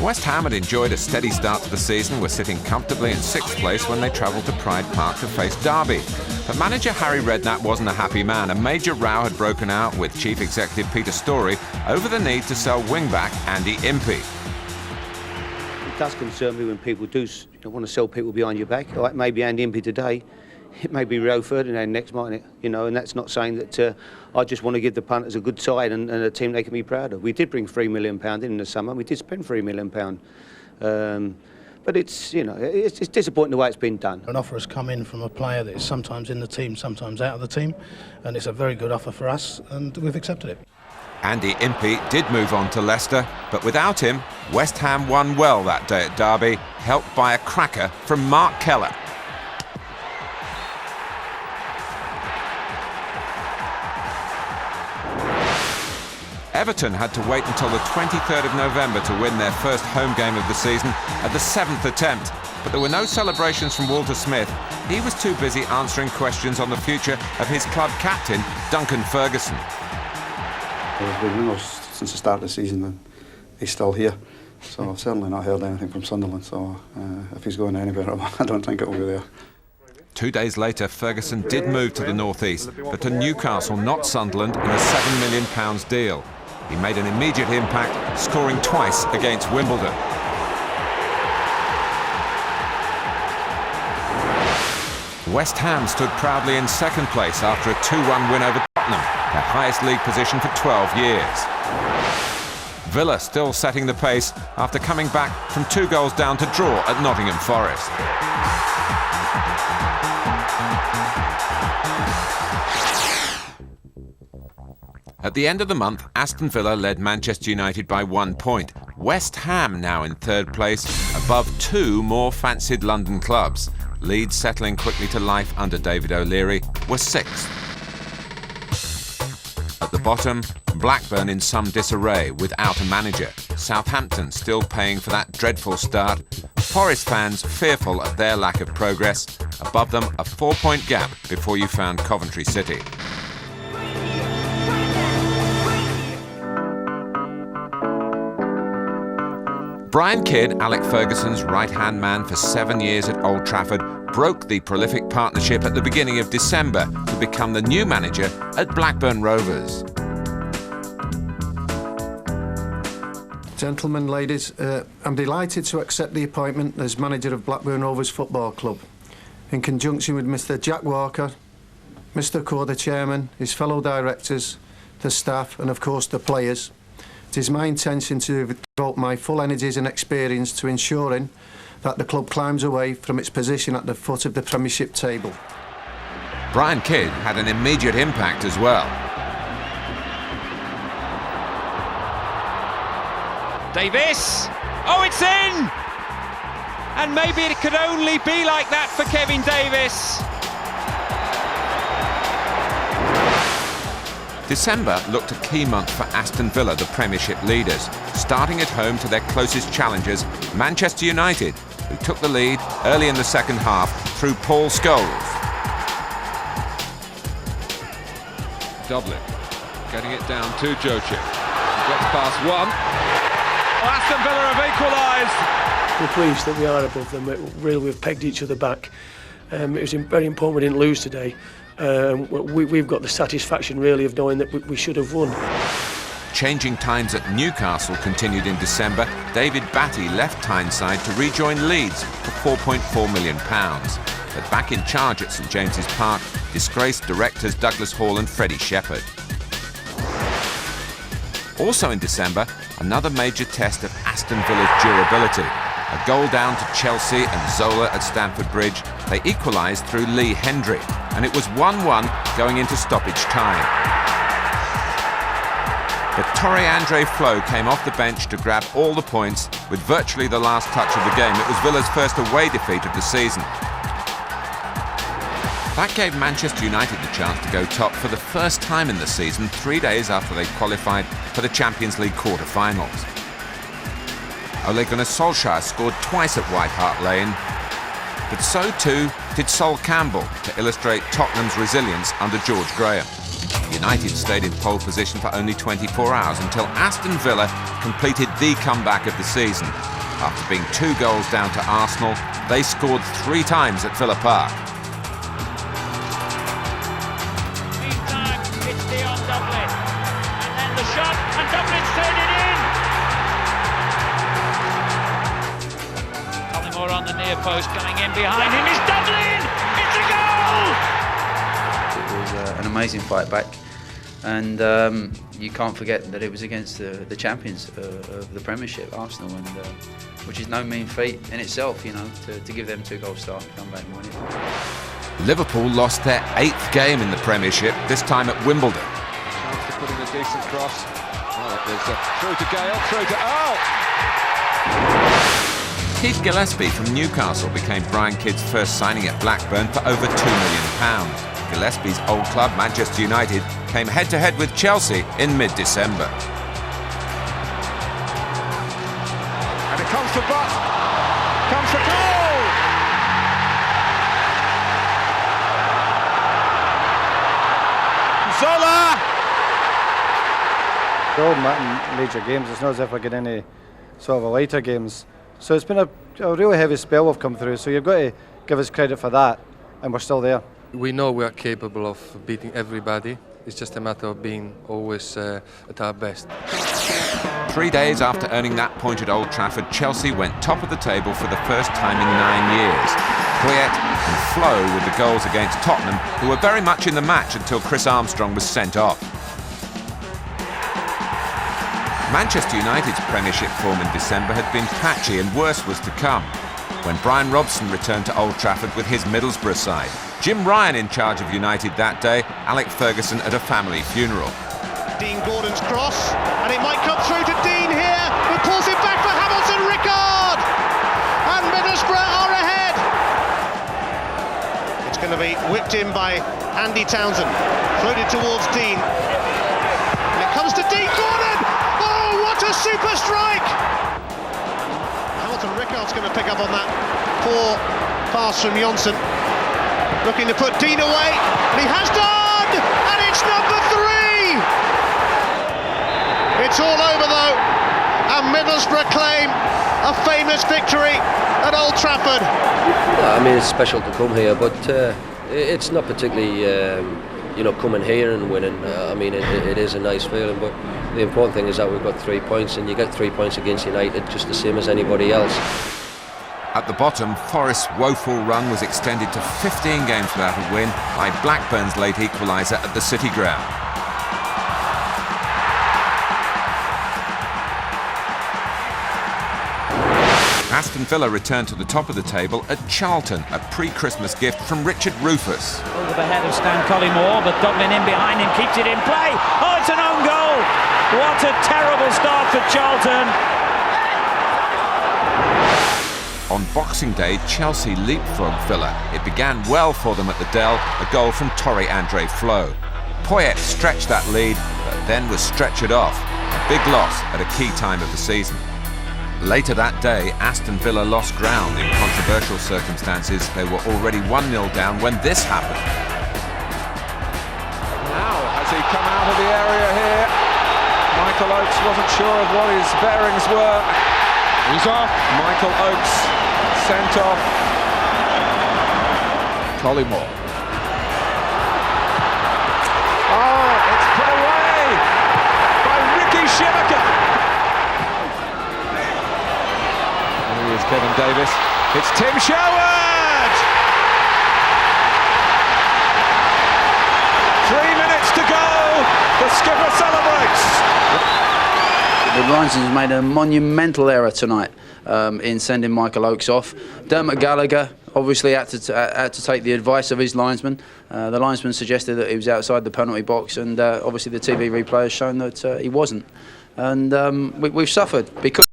West Ham had enjoyed a steady start to the season, were sitting comfortably in 6th place when they travelled to Pride Park to face Derby. But manager Harry Redknapp wasn't a happy man. A major row had broken out with Chief Executive Peter Storey over the need to sell wing-back Andy Impey. It does concern me when people do want to sell people behind your back. Like maybe Andy Impey today, it may be Rio Ferdinand next, mightn't it? You know, and that's not saying that I just want to give the punters a good side and a team they can be proud of. We did bring £3 million in the summer. We did spend £3 million. But it's, you know, it's disappointing the way it's been done. An offer has come in from a player that is sometimes in the team, sometimes out of the team, and it's a very good offer for us, and we've accepted it. Andy Impey did move on to Leicester, but without him, West Ham won well that day at Derby, helped by a cracker from Mark Keller. Everton had to wait until the 23rd of November to win their first home game of the season at the 7th attempt. But there were no celebrations from Walter Smith. He was too busy answering questions on the future of his club captain, Duncan Ferguson. We've been winners since the start of the season and he's still here. So I've certainly not heard anything from Sunderland. So if he's going anywhere, I don't think it will be there. 2 days later, Ferguson did move to the North East, but to Newcastle, not Sunderland, in a £7 million deal. He made an immediate impact, scoring twice against Wimbledon. West Ham stood proudly in 2nd place after a 2-1 win over Tottenham, their highest league position for 12 years. Villa still setting the pace after coming back from 2 goals down to draw at Nottingham Forest. At the end of the month, Aston Villa led Manchester United by 1 point. West Ham now in 3rd place, above 2 more fancied London clubs. Leeds, settling quickly to life under David O'Leary, were 6th. At the bottom, Blackburn in some disarray without a manager. Southampton still paying for that dreadful start. Forest fans fearful at their lack of progress. Above them, a 4-point gap before you found Coventry City. Brian Kidd, Alec Ferguson's right-hand man for 7 years at Old Trafford, broke the prolific partnership at the beginning of December to become the new manager at Blackburn Rovers. Gentlemen, ladies, I'm delighted to accept the appointment as manager of Blackburn Rovers Football Club, in conjunction with Mr. Jack Walker, Mr. Core, the chairman, his fellow directors, the staff and of course the players. It is my intention to devote my full energies and experience to ensuring that the club climbs away from its position at the foot of the Premiership table. Brian Kidd had an immediate impact as well. Davis! Oh, it's in! And maybe it could only be like that for Kevin Davis. December looked a key month for Aston Villa, the Premiership leaders, starting at home to their closest challengers, Manchester United, who took the lead early in the second half through Paul Scholes. Dublin getting it down to Joachim. Gets past one. Aston Villa have equalised. We're pleased that we are above them. Really, we've pegged each other back. It was very important we didn't lose today. We've got the satisfaction really of knowing that we should have won. Changing times at Newcastle continued in December. David Batty left Tyneside to rejoin Leeds for £4.4 million. But back in charge at St James's Park, disgraced directors Douglas Hall and Freddie Shepherd. Also in December, another major test of Aston Villa's durability. A goal down to Chelsea and Zola at Stamford Bridge. They equalised through Lee Hendry, and it was 1-1 going into stoppage time. But Torre Andre Flo came off the bench to grab all the points with virtually the last touch of the game. It was Villa's first away defeat of the season. That gave Manchester United the chance to go top for the first time in the season, 3 days after they qualified for the Champions League quarter-finals. Ole Gunnar Solskjaer scored twice at White Hart Lane, but so too did Sol Campbell to illustrate Tottenham's resilience under George Graham. United stayed in pole position for only 24 hours until Aston Villa completed the comeback of the season. After being 2 goals down to Arsenal, they scored 3 times at Villa Park. Meantime, it's Dion Dublin. And then the shot, and Dublin's turned it in! Collymore on the near post, coming in behind him is Dublin! It's a goal! It was an amazing fight back, and you can't forget that it was against the champions of the Premiership, Arsenal, and which is no mean feat in itself, you know, to give them 2-goal start and come back and win it. Liverpool lost their 8th game in the Premiership, this time at Wimbledon. Chance to put in a decent cross. Oh, there's a through to Gale, through to Keith Gillespie from Newcastle became Brian Kidd's first signing at Blackburn for over £2 million. Gillespie's old club, Manchester United, came head-to-head with Chelsea in mid-December. And it comes for Butt. Comes for goal! Zola! All major games. It's not as if we get any sort of lighter games. So it's been a really heavy spell we've come through. So you've got to give us credit for that, and we're still there. We know we are capable of beating everybody. It's just a matter of being always at our best. 3 days after earning that point at Old Trafford, Chelsea went top of the table for the first time in 9 years. Poyet and Flo with the goals against Tottenham, who were very much in the match until Chris Armstrong was sent off. Manchester United's Premiership form in December had been patchy, and worse was to come when Brian Robson returned to Old Trafford with his Middlesbrough side. Jim Ryan in charge of United that day, Alec Ferguson at a family funeral. Dean Gordon's cross, and it might come through to Dean here, who pulls it back for Hamilton Ricard! And Middlesbrough are ahead! It's going to be whipped in by Andy Townsend, floated towards Dean. And it comes to Dean Gordon! Oh, what a super strike! Hamilton Ricard's going to pick up on that poor pass from Johnson. Looking to put Dean away, and he has done! And it's number 3! It's all over though, and Middlesbrough claim a famous victory at Old Trafford. I mean, it's special to come here, but it's not particularly, coming here and winning. I mean, it is a nice feeling, but the important thing is that we've got 3 points, and you get 3 points against United just the same as anybody else. At the bottom, Forest's woeful run was extended to 15 games without a win by Blackburn's late equaliser at the City Ground. Aston Villa returned to the top of the table at Charlton, a pre-Christmas gift from Richard Rufus. Over the head of Stan Collymore, but Dublin in behind him, keeps it in play. Oh, it's an own goal! What a terrible start for Charlton! On Boxing Day, Chelsea leapfrogged Villa. It began well for them at the Dell, a goal from Torre Andre Flo. Poyet stretched that lead, but then was stretchered off. A big loss at a key time of the season. Later that day, Aston Villa lost ground in controversial circumstances. They were already 1-0 down when this happened. Now, has he come out of the area here? Michael Oakes wasn't sure of what his bearings were. He's off. Michael Oakes sent off. Collymore. Oh, it's put away by Ricky Shimaka. Here is Kevin Davis. It's Tim Sherwood. 3 minutes to go. The skipper celebrates. The linesman's made a monumental error tonight in sending Michael Oakes off. Dermot Gallagher obviously had to take the advice of his linesman. The linesman suggested that he was outside the penalty box, and obviously the TV replay has shown that he wasn't. And we've suffered because